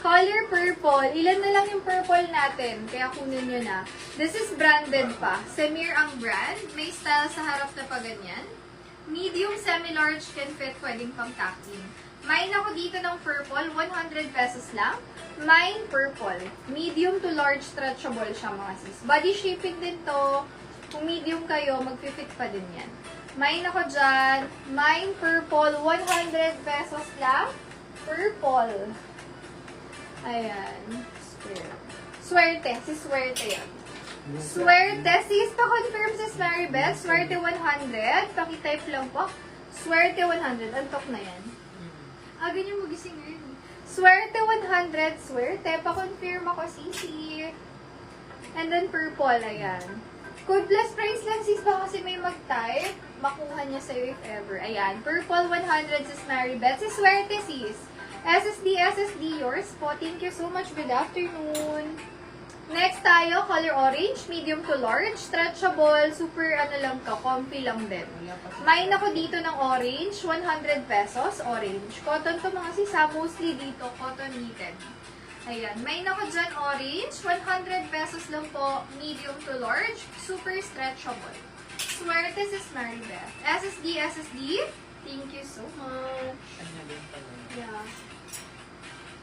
Color purple. Ilan na lang yung purple natin? Kaya kunin nyo na. This is branded pa. Semir ang brand. May style sa harap na pa ganyan. Medium, semi-large can fit. Pwedeng pang tacking. Mine ako dito ng purple. 100 pesos lang. Mine purple. Medium to large stretchable siya mga sis. Body shaping din to. Kung medium kayo, mag-fit pa din yan. Mine ako dyan. Mine purple. 100 pesos lang. Purple. Ayan. Swerte. Si Swerte yan. Swerte. Sis, pa-confirm sis Maribeth. Swerte 100. Pakitype lang po. Swerte 100. Antok na yan. Ganyan magising ngayon. Swerte 100. Swerte. Pa-confirm ako, sisi. And then purple. Ayan. Code plus price lang, sis. Baka kasi may mag-type. Makuha niya sa'yo if ever. Ayan. Purple 100 sis Maribeth. Si Swerte, sis. SSD, yours po. Thank you so much. Good afternoon. Next tayo, color orange, medium to large, stretchable, super ano lang ka, comfy lang din. Mine ako dito ng orange, 100 pesos, orange. Cotton to mga sisa, mostly dito, cotton knitted. Ayan, mine ako dyan orange, 100 pesos lang po, medium to large, super stretchable. Swerte sis Maribeth. SSD, thank you so much. Yeah.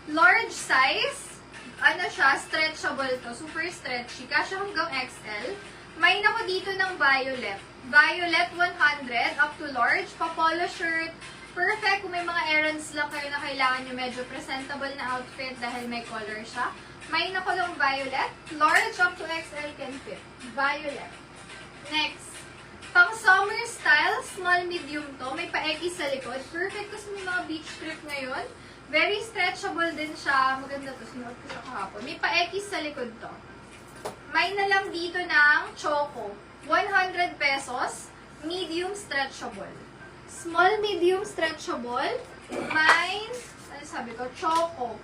Large size, ano siya, stretchable to, super stretchy, kasya hanggang XL. Mine ako dito ng violet. Violet 100, up to large, pa-polo shirt, perfect kung may mga errands lang kayo na kailangan nyo medyo presentable na outfit dahil may color siya. Mine ako ng violet, large up to XL can fit. Violet. Next, pang summer style, small medium to, may pa-X sa likod, perfect kasi may mga beach trip ngayon. Very stretchable din siya. Maganda to. Sinuot ko siya kahapon. May pa-X sa likod to. May na lang dito ng choco. 100 pesos. Medium stretchable. Small, medium stretchable. Mine, ano sabi ko? Choco.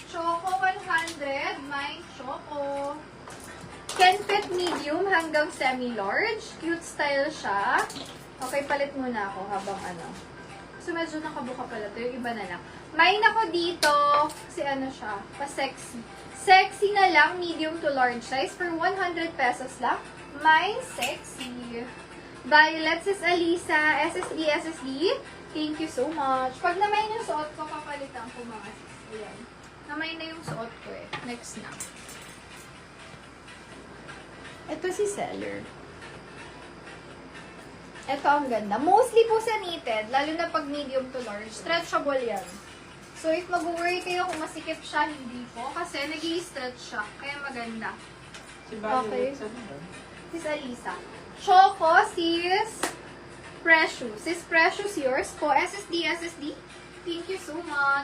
Choco 100. Mine, choco. Can fit medium hanggang semi-large. Cute style siya. Okay, palit muna ako habang ano. So, medyo nakabuka pala to. Yung iba na lang. Mine ako dito, kasi ano siya, pa-sexy. Sexy na lang, medium to large size, for 100 pesos lang. Mine, sexy. Violet, sis Alisa, SSD. Thank you so much. Pag namay yung suot ko, papalitan ko mga sis. Ayan. Namay na yung suot ko eh. Next na. Ito si seller. Ito ang ganda. Mostly po sa knitted, lalo na pag medium to large. Stretchable yan. So, if mag-worry kayo kung masikip siya, hindi po. Kasi nag-i-stretch siya. Kaya maganda. Okay. Sis Alisa. Choco, sis Precious. Sis Precious, yours po. SSD. Thank you so much.